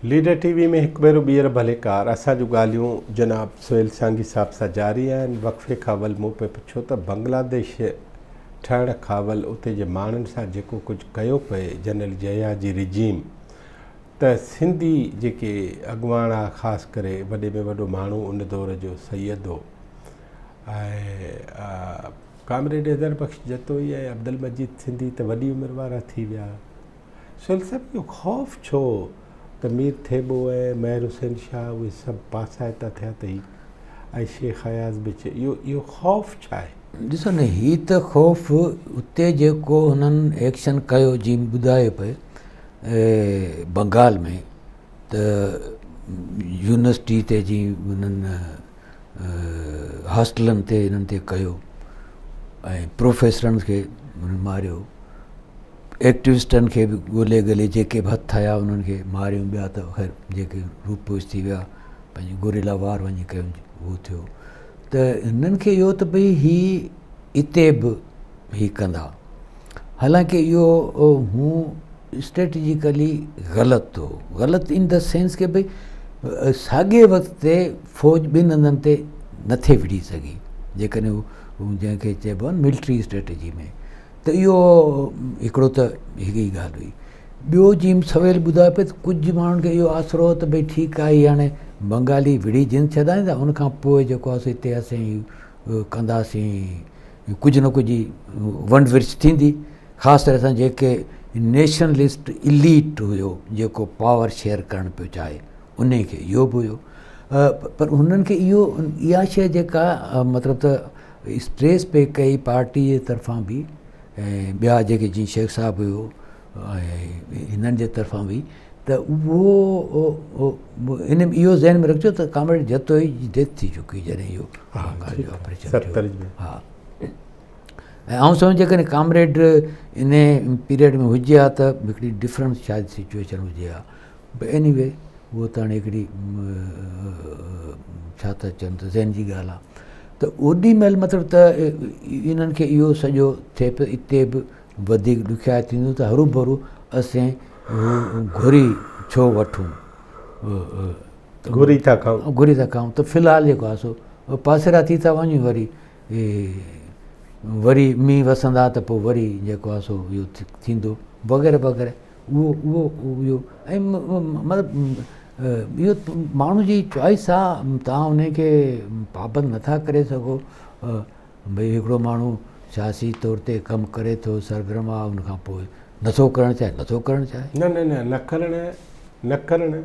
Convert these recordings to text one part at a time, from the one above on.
Leader TV में हिकु भेरो ॿीहर भलेकार असांजूं ॻाल्हियूं जनाब सुहेल सांगी साहब सां जारी आहिनि। वक़फ़े खां अवल मूं पे पुछो त बांग्लादेश ठहण खां अवल उते जे माण्हुनि सां जेको कुझु कयो पए जनरल जया जी रिजीम, त सिंधी जेके अॻुवाणा ख़ासि करे वॾे में वॾो माण्हू उन दौर जो सैयद हो ऐं कामरेड हैदर बख़्श जतोई ऐं अब्दुल मजीद सिंधी त वॾी उमिरि वारा थी विया। सुहेल साहब इहो ख़ौफ़ छो त मीर थेबो ऐं महर हुसैन शाह उहे सभु पासाइता थिया अथई ऐं शेख हयाज़ बि इहो ख़ौफ़ छा आहे? ॾिसो न, हीअ त ख़ौफ़ उते जेको हुननि एक्शन कयो जीअं ॿुधायो पिए बंगाल में, त यूनिवर्सिटी ते जीअं हुननि हॉस्टलनि ते हिननि ते कयो ऐं प्रोफेसरनि खे मारियो, एक्टिविस्टनि खे बि ॻोल्हे ॻोल्हे जेके बि हथु आया उन्हनि खे मारियूं, ॿिया त ख़ैर जेके रूपोश थी विया पंहिंजी गुरिला वार वञी कयो उहो थियो। त हिननि खे इहो त भई हीअ हिते बि हीअ कंदा, हालांकि इहो हूं स्ट्रेटजिकली ग़लति हो। ग़लति इन द सेंस के भई साॻिए वक़्त ते फ़ौज ॿिनि हंधनि ते नथे विढ़ी सघी, जेकॾहिं हू जंहिंखे चइबो आहे मिलिट्री स्ट्रेटजी में, त इहो हिकिड़ो त हिकु ई ॻाल्हि हुई। ॿियो जीअं सवेल ॿुधायो पिए त कुझु माण्हुनि खे इहो आसरो हो त भई ठीकु आहे हीअ हाणे बंगाली विढ़ी जिन छॾाईंदा, उनखां पोइ जेको आहे हिते असीं कंदासीं कुझु न कुझु वंड विर्छ थींदी, ख़ासि तरह सां जेके नेशनलिस्ट इलीट हुयो जेको पावर शेयर करणु पियो चाहे उन खे इहो बि हुयो। पर हुननि खे इहा शइ जेका मतिलबु त स्ट्रेस पे कई पार्टी जे तरफ़ां बि ऐं ॿिया जेके जीअं शेख साहब हुयो ऐं हिननि जे तरफ़ां बि, त उहो इन इहो ज़हन में रखिजो त कामरेड जतोई जी डेथ थी चुकी जॾहिं इहो ऑपरेशन थियो। हा, ऐं आउं सम्झो जेकॾहिं कामरेड इन पीरियड में हुजे हा त हिकिड़ी डिफरेंट शायदि सिचुएशन हुजे हा। एनीवे उहो त हाणे हिकिड़ी छा था चवनि त ज़हन जी ॻाल्हि आहे। त ओॾी महिल मतिलबु त इन्हनि खे इहो सॼो थिए पियो हिते बि वधीक ॾुखियाई थींदो त हरू भरू असीं घुरी छो वठूं, घुरी था खाऊं, त फ़िलहालु जेको आहे सो पासेरा थी था वञूं, वरी मींहुं वसंदा त पोइ वरी जेको आहे सो इहो थींदो वग़ैरह वग़ैरह। इहो ऐं मतिलबु इहो माण्हू जी चॉइस आहे, तव्हां उनखे पाबंद नथा करे सघो। भई हिकिड़ो माण्हू सियासी तौर ते कमु करे थो, सरगर्म आहे, उनखां पोइ नथो करणु चाहे। न करणु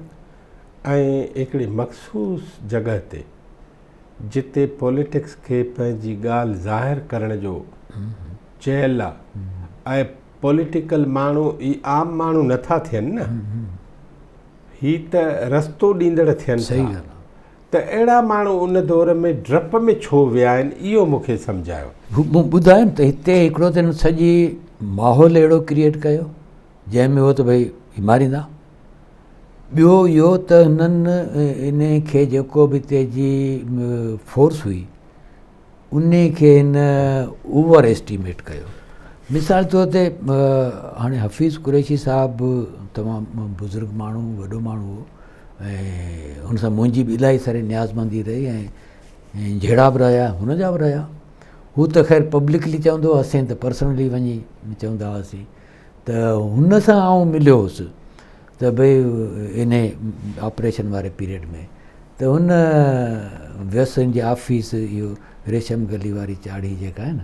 ऐं हिकिड़ी मख़सूस जॻह ते जिते पॉलिटिक्स खे पंहिंजी ॻाल्हि ज़ाहिर करण जो चयल आहे ऐं पॉलिटिकल माण्हू ई आम माण्हू नथा थियनि न, ही त रस्तो ॾींदड़ थियनि था, त अहिड़ा माण्हू उन दौर में डप में छो विया आहिनि, इहो मूंखे सम्झायो। ॿुधायो त हिते हिकिड़ो त सॼी माहौल अहिड़ो क्रिएट कयो जंहिंमें हो त भई मारींदा। ॿियो इहो त हिननि इन खे जेको बि हिते जी फोर्स हुई उन खे हिन ओवर एस्टिमेट कयो। मिसाल तौर ते हाणे हफ़ीज़ कुरैशी साहिबु तमामु बुज़ुर्ग माण्हू, वॾो माण्हू हो ऐं हुन सां मुंहिंजी बि इलाही सारी न्याज़मंदी रही ऐं जहिड़ा बि रहिया हुनजा बि रहिया। हू त ख़ैर पब्लिकली चवंदो, असीं त पर्सनली वञी चवंदा हुआसीं। त हुन सां आउं मिलियो हुउसि त भई इन ऑपरेशन वारे पीरियड में, त हुन व्यसन जे ऑफिस इहो रेशम गली वारी चाढ़ी जेका आहे न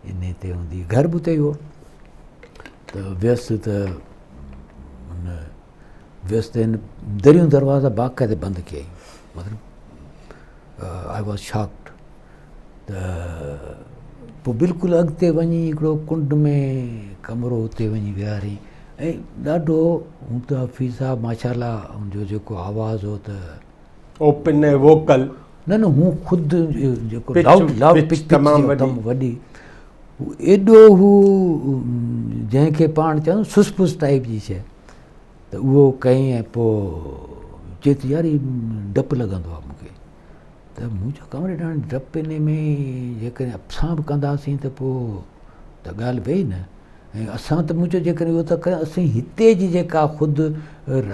इन ते हूंदी, घर बि उते ई हो। त व्यस त हुन व्यस त हिन दरियूं दरवाज़ा बाक़ाइदे बंदि कयई, मतिलबु आई वॉज शॉक्ड। त पोइ बिल्कुलु अॻिते वञी हिकिड़ो कुंड में कमिरो हुते वञी विहारी ऐं ॾाढो हूं त हफ़ीज़ साहिबु माशाल्लाह हुनजो जेको आवाज़ हो त ओपन ऐं वोकल, न हू ख़ुदि जेको लाउड पिच तमामु वॾी, एॾो हू जंहिंखे पाण चवंदा सुसपुस टाइप जी शइ, त उहो कयईं ऐं पोइ चए थी यार डपु लॻंदो आहे मूंखे। त मूं चयो कामरेड हाणे डपु इन में जेकॾहिं असां बि कंदासीं त पोइ त ॻाल्हि वेई न। ऐं असां त मुंहिंजो जेकॾहिं उहो था कयूं, असीं हिते जी जेका ख़ुदि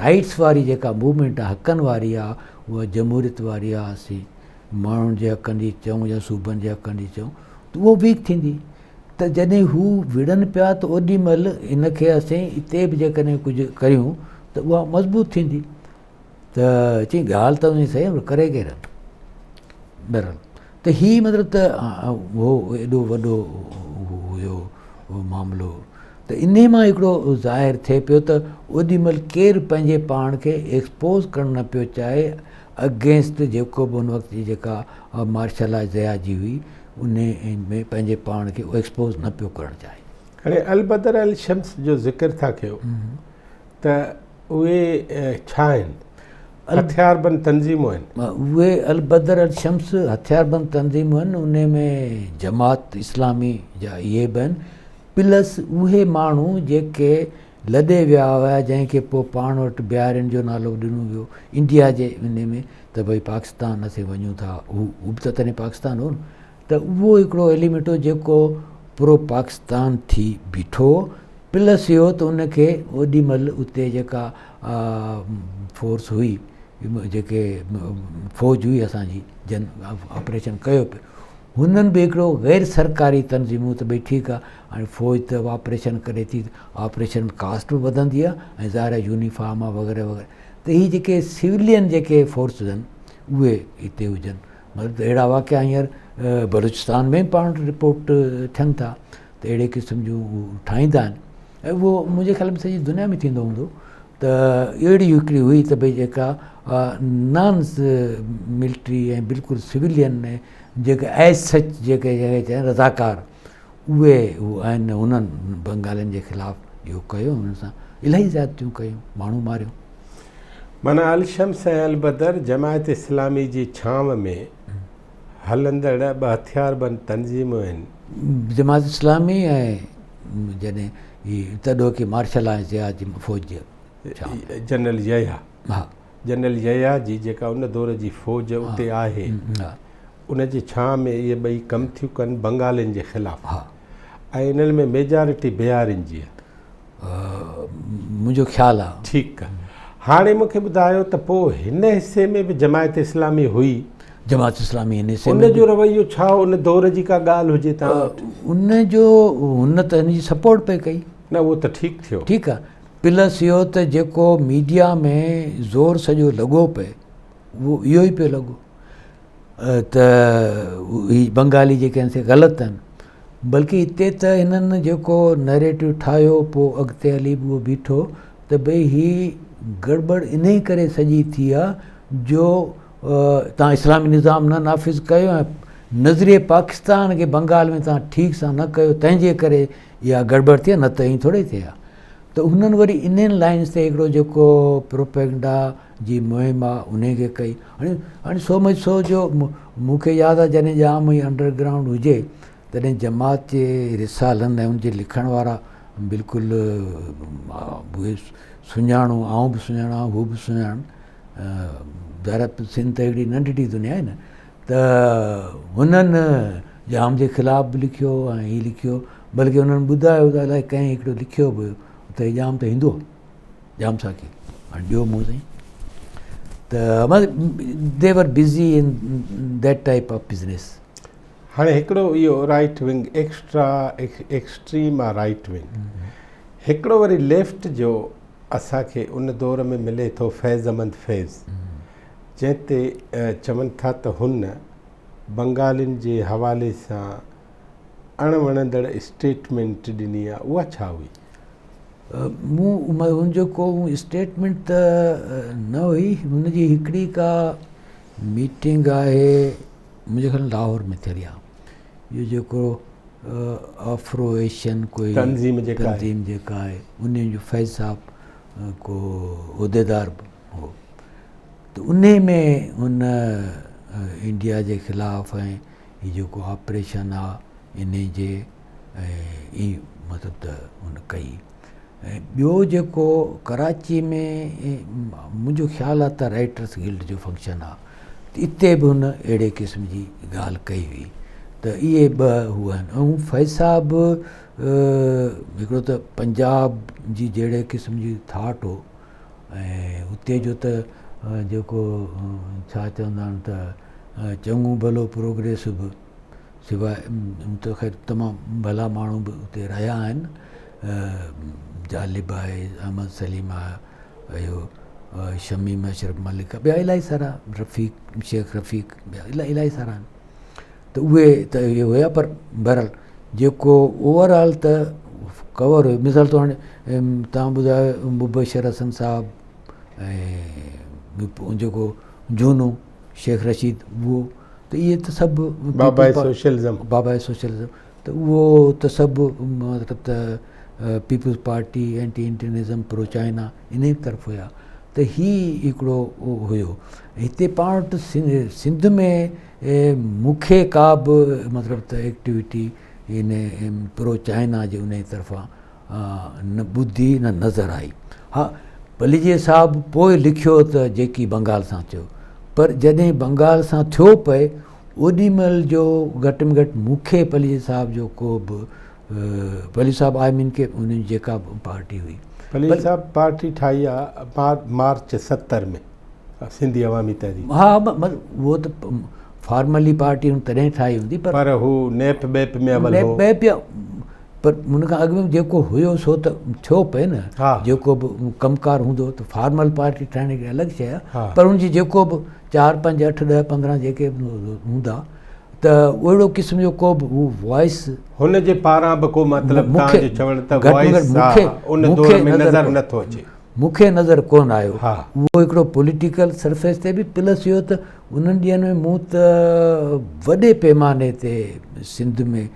राइट्स वारी जेका मूवमेंट आहे, हक़नि वारी आहे, उहा जमहूरियत वारी आहे। असीं माण्हुनि जे हक़नि जी चऊं या सूबनि जे हक़नि जी चऊं त उहो वीक थींदी। त जॾहिं हू विढ़नि पिया त ओॾी महिल इनखे असीं हिते बि जेकॾहिं कुझु कयूं त उहा मज़बूत थींदी। त चई ॻाल्हि त उन सही, करे केरु बहरहाल। त हीअ मतिलबु त उहो एॾो वॾो हुयो मामिलो। त इन मां हिकिड़ो ज़ाहिर थिए पियो त ओॾी महिल केरु पंहिंजे पाण खे एक्सपोज़ करणु न पियो चाहे अगेंस्ट जेको बि उन वक़्त जी जेका मार्शल लॉ ज़या जी हुई, उन में पंहिंजे पाण खे एक्सपोज़ न पियो करणु चाहे। हाणे अलबदर अल शम्स जो ज़िक्र था कयो त उहे छा आहिनि? हथियारबंद तंज़ीमूं आहिनि? उहे अलबदर अल शम्स हथियारबंद तंज़ीमूं आहिनि। उन में जमात इस्लामी जा इहे बि आहिनि, प्लस उहे माण्हू जेके लॾे विया हुआ, जंहिंखे पोइ पाण वटि बिहारियुनि जो नालो ॾिनो वियो इंडिया जे इन में, त भई पाकिस्तान असीं वञूं था। हू बि त तॾहिं पाकिस्तान हो न। त उहो हिकिड़ो एलिमेंट हो जेको प्रो पाकिस्तान थी बीठो। प्लस इहो त उनखे ओॾी महिल उते जेका फोर्स हुई, जेके फ़ौज हुई असांजी, जन ऑपरेशन कयो पियो, हुननि बि हिकिड़ो गैर सरकारी तंज़ीमूं त भई ठीकु आहे, हाणे फ़ौज त ऑपरेशन करे थी, ऑपरेशन कास्ट बि वधंदी आहे ऐं ज़ाहिर यूनिफॉर्म आहे वग़ैरह वग़ैरह। त हीअ जेके सिविलियन जेके फोर्सिस आहिनि उहे हिते हुजनि। मतिलबु अहिड़ा वाक़िया हींअर बलूचिस्तान में पाण रिपोर्ट थियनि था त अहिड़े क़िस्म जूं ठाहींदा आहिनि। ऐं उहो मुंहिंजे ख़्याल में सॼी दुनिया में थींदो हूंदो। त अहिड़ी हिकिड़ी हुई त भई जेका नॉन मिलिट्री ऐं बिल्कुलु सिविलियन जेके एज सच जेके चइनि रज़ाकार, उहे आहिनि। हुननि बंगालियुनि जे ख़िलाफ़ु इहो कयो, हुन सां इलाही ज़्यादतियूं कयूं, माण्हू मारियो। माना अल शम्स ऐं अलबदर जमायत इस्लामी जी छांव में हलंदड़ ॿ हथियारबंद तंज़ीमूं आहिनि। जमात इस्लामी ऐं जॾहिं हीअ तॾो की मार्शल लॉ ज़या जी फ़ौज जी जनरल यया, हा, जनरल यया जी जेका उन दौर जी फ़ौज उते आहे, उन जी छांव में इहे ॿई कमु थियूं कनि बंगालियुनि जे ख़िलाफ़ु। हा, ऐं इन्हनि में मेजॉरिटी बिहारियुनि जी आहे, मुंहिंजो ख़्यालु आहे। ठीकु आहे। हाणे मूंखे ॿुधायो त पोइ हिन हिसे में बि जमायत इस्लामी हुई? जमात इस्लामी हिन हिसे उन जो रवैयो छा, उन दौर जी का ॻाल्हि हुजे तव्हां वटि? उन जो हुन त हिन जी सपोर्ट पई कई। न उहो त ठीकु थियो, ठीकु आहे। प्लस इहो त जेको मीडिया में ज़ोर सॼो लॻो पए, उहो इहो ई पियो लॻो त ही बंगाली जेके आहिनि से ग़लति आहिनि। बल्कि हिते त हिननि जेको नैरेटिव ठाहियो, पोइ अॻिते हली उहो बीठो त भई ही गड़बड़ इन ई करे सॼी थी आहे जो तव्हां इस्लामी निज़ाम न नाफ़िज़ कयो ऐं नज़रिए पाकिस्तान खे बंगाल में तव्हां ठीक सां न कयो, तंहिंजे करे इहा गड़बड़ थी आहे, न त ईअं थोरी थिए आहे। त हुननि वरी इन्हनि लाइन्स ते हिकिड़ो जेको प्रोपेगेंडा जी मुहिम आहे उनखे कई। हाणे सो मच सो जो मूंखे यादि आहे जॾहिं जाम ई अंडरग्राउंड हुजे, तॾहिं जमात जे रिसालनि ऐं उनजे लिखण वारा बिल्कुलु उहे सुञाणो, आउं बि सुञाणा, हू बि सुञाणनि। ज़ाहिर सिंध त हिकिड़ी नंढड़ी दुनिया आहे न, त हुननि जाम जे ख़िलाफ़ बि लिखियो ऐं हीअ लिखियो। बल्कि हुननि ॿुधायो त अलाए कंहिं हिकिड़ो लिखियो बि त ही जाम त ईंदो, जाम सां की हाणे ॿियो मूं साईं। त दे were busy in that type of business. हाणे हिकिड़ो इहो राइट विंग एक्सट्रीम आहे, राइट विंग। हिकिड़ो वरी लेफ्ट जो असांखे उन दौर में मिले थो फैज़ अहमद फैज़, जंहिं ते चवनि था त हुन बंगालियुनि जे हवाले सां अणवणंदड़ स्टेटमेंट ॾिनी आहे। उहा छा हुई? हुनजो को स्टेटमेंट त न हुई। हुनजी हिकिड़ी का मीटिंग आहे, मुंहिंजे ख़्याल लाहौर में थियलु आहे। इहो जेको अफ्रो एशियन कोई तंज़ीम जेका आहे, उन जो फैज़ साहब को उहिदेदार हो, त उन में हुन इंडिया जे ख़िलाफ़ु ऐं हीअ जेको ऑपरेशन आहे इन जे ई मतिलबु त हुन कई। ऐं ॿियो जेको कराची में मुंहिंजो ख़्यालु आहे त राइटर्स गिल्ड जो फंक्शन आहे, त इते बि हुन अहिड़े क़िस्म जी ॻाल्हि कई हुई। त इहे ॿ हुआ आहिनि। ऐं फैज़ साहब हिकिड़ो त पंजाब जी जहिड़े क़िस्म जी थाट हो ऐं उते जो त जेको छा चवंदा आहिनि त चङो भलो प्रोग्रेस बि सिवाइ त ख़ैर तमामु भला माण्हू बि उते रहिया आहिनि, जालिब आहे, अहमद सलीम आहे, इहो शमीम अशरफ मलिक, ॿिया इलाही सारा, रफ़ीक शेख रफ़ीक, ॿिया इलाही सारा आहिनि। त उहे त इहे हुया, पर बहरहाल जेको ओवरऑल त कवर हुयो। मिसाल तौरु हाणे तव्हां ॿुधायो मुबशर हसन साहब ऐं जेको जूनो शेख रशीद, उहो त इहे त सभु बाबाए सोशलिज़म, त उहो त सभु मतिलबु त Peoples Party, anti Indianism, pro China, इन ई तरफ़ हुया। त हीउ हिकिड़ो हुयो। हिते पाण वटि सिंध में मूंखे का बि मतिलबु त एक्टिविटी इन प्रो चाइना जे उन जी तरफ़ां न ॿुधी न नज़र आई। हा, पलीजे साहब पोइ लिखियो त जेकी बंगाल सां थियो, पर जॾहिं बंगाल सां थियो पए ओॾीमहिल जो घटि में घटि मूंखे पलीजे साहब जो को बि पली साहब आई मीन के उन जेका पार्टी हुई, पली साहब पार्टी ठाही आहे मार्च 70 में, सिंधी अवामी तहरीक। हा, उहो त फॉर्मली पार्टी हुन तॾहिं ठाही हूंदी, पर हू नेप बेप में अमल हो, पर हुन खां अॻु में जेको हुयो सो त थियो पए न। जेको बि कमकार हूंदो त फॉर्मल पार्टी ठाहिण हिकिड़ी अलॻि शइ आहे, पर हुनजी जेको बि 4, 5, 8, 10, 15 जेके हूंदा त अहिड़ो क़िस्म जो को बि हू वॉइस हुन जे पारां बि को मतिलबु तव्हांजो चवण त वॉइस उन दौर में नज़र नथो अचे, मूंखे नज़र कोन आयो। उहो हिकिड़ो पॉलिटिकल सरफेस ते बि, प्लस इहो त उन्हनि ॾींहंनि में मूं त वॾे पैमाने ते सिंध में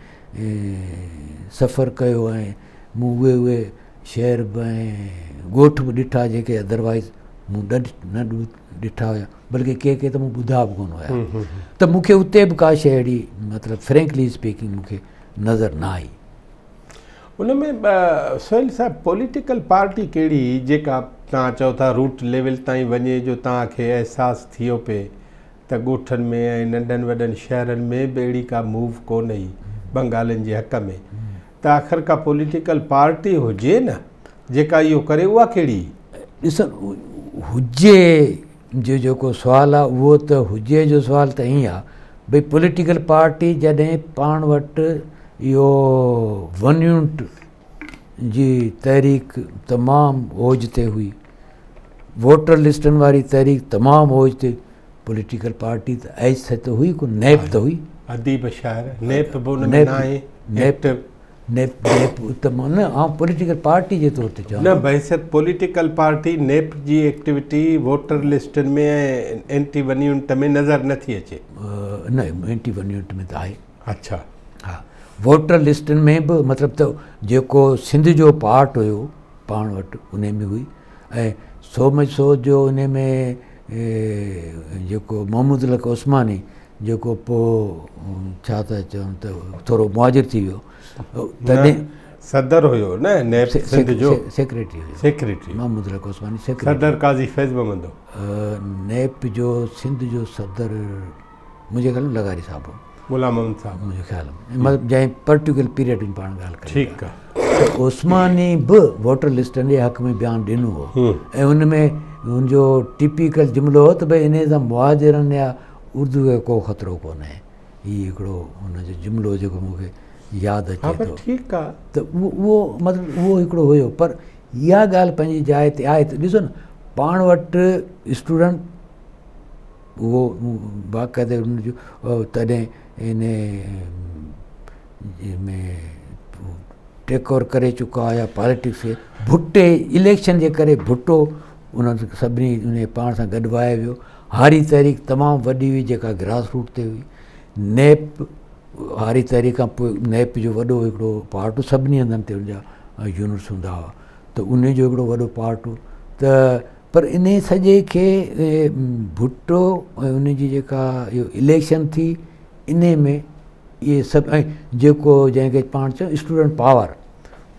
सफ़र कयो ऐं मूं उहे शहर बि ऐं ॻोठ बि ॾिठा जेके अदरवाइज़ मूं न ॾिठा हुया, बल्कि के त मूं ॿुधा बि कोन हुया। त मूंखे उते बि का शइ अहिड़ी मतिलबु फ्रेंकली स्पीकिंग मूंखे नज़र न आई। उन में सोहेल साहब पॉलिटिकल पार्टी कहिड़ी जेका तव्हां चओ था रूट लेवल ताईं वञे, जो तव्हांखे अहसासु थियो पए त ॻोठनि में ऐं नंढनि वॾनि शहरनि में बि अहिड़ी का मूव कोन हुई बंगालियुनि जे हक़ में, त आख़िर का पॉलिटिकल पार्टी हुजे न जेका इहो करे, उहा कहिड़ी? ॾिस, हुजे जो जेको सुवालु आहे उहो त हुजे जो सुवालु त ईअं आहे भई पॉलिटिकल पार्टी जॾहिं पाण वटि इहो वन यूनिट जी तहरीक तमामु ओज ते हुई, वोटर लिस्टनि वारी तहरीक तमामु ओज ते, पॉलिटिकल पार्टी त एज त हुई को नेप त हुई, अदीब शायर नेप बि उन में न आहे, नेप त न आउं पॉलिटिकल पार्टी जे तौर ते चवां न बहसियत पॉलिटिकल पार्टी नेप जी एक्टिविटी वोटर लिस्टनि में ऐं एंटी वन यूनिट में नज़र नथी अचे। न, एंटी वन यूनिट में त आहे। अच्छा, हा, वोटर लिस्टनि में बि मतिलबु त जेको सिंध जो पार्ट हुयो पाण वटि उन में हुई, ऐं सो में सो जो उन में जेको मोहम्मद लक उस्मानी जेको पोइ छा था चवनि त थोरो मुहाजिर थी वियो, तॾहिं सदर हुयो न नेप सिंध जो, सेक्रेटरी हुयो, सेक्रेटरी मोहम्मद लक उस्मानी सेक्रेटरी, सदर काज़ी फैज़ मोहम्मद नेप जो सिंध जो सदर मुंहिंजे ख़्याल में लगारी साहब हो, गुलाम मोहम्मद साहब मुंहिंजे ख़्याल में, मतिलबु जंहिं पर्टिकुलर पीरियड में पाण ॻाल्हि कयूं। ठीकु आहे। त उस्मानी बि वोटर लिस्टनि जे हक़ में बयानु ॾिनो हो, ऐं उन में हुनजो टिपिकल जुमिलो हो त भई इन सां मुहाजिरनि या उर्दू खे को ख़तरो कोन्हे। हीउ हिकिड़ो हुनजो जुमिलो जेको मूंखे यादि अचे थो। ठीकु आहे, त उहो मतिलबु उहो हिकिड़ो हुयो, पर इहा ॻाल्हि पंहिंजी जाइ ते आहे। त ॾिसो न, पाण वटि स्टूडेंट उहो बाक़ाइदे हुनजो तॾहिं इन में टेक ओवर करे चुका हुया पॉलिटिक्स खे। भुट्टे इलेक्शन जे करे भुट्टो उन्हनि सभिनी उन पाण सां गॾु वाए वियो। हारी तहरीक तमामु वॾी हुई जेका ग्रास रूट ते हुई। नेप हारी तहरीक खां पोइ नेप जो वॾो हिकिड़ो पार्ट सभिनी हंधनि ते उनजा यूनिट्स हूंदा हुआ, त उन जो हिकिड़ो वॾो पार्ट हो। त पर इन सॼे खे भुट्टो ऐं उन जी जेका इहो इलेक्शन थी, इन में इहे सभु, ऐं जेको जंहिंखे पाण चयो स्टूडेंट पावर,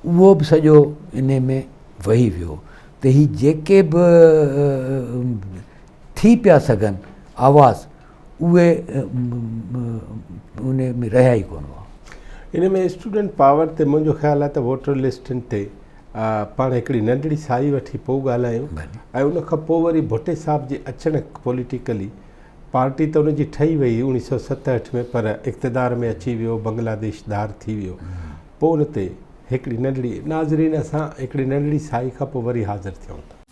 उहो बि सॼो इन में वही वियो। त ही जेके बि थी पिया सघनि आवाज़, उहे उन में रहिया ई कोन हुआ। इन में स्टूडेंट पावर ते मुंहिंजो ख़्यालु आहे त वोटर लिस्टनि ते पाण हिकिड़ी नंढड़ी साई वठी पोइ ॻाल्हायूं। ऐं उन खां पोइ वरी भुट्टे साहब जे अचणु पॉलिटिकली पार्टी त उनजी ठही वई 1967 में, पर इक़्तिदार में अची वियो, बांग्लादेश धार थी वियो। पोइ उन ते हिकिड़ी नंढड़ी नाज़रीन असां हिकिड़ी नंढड़ी साई खां पोइ वरी हाज़िर थियूं था।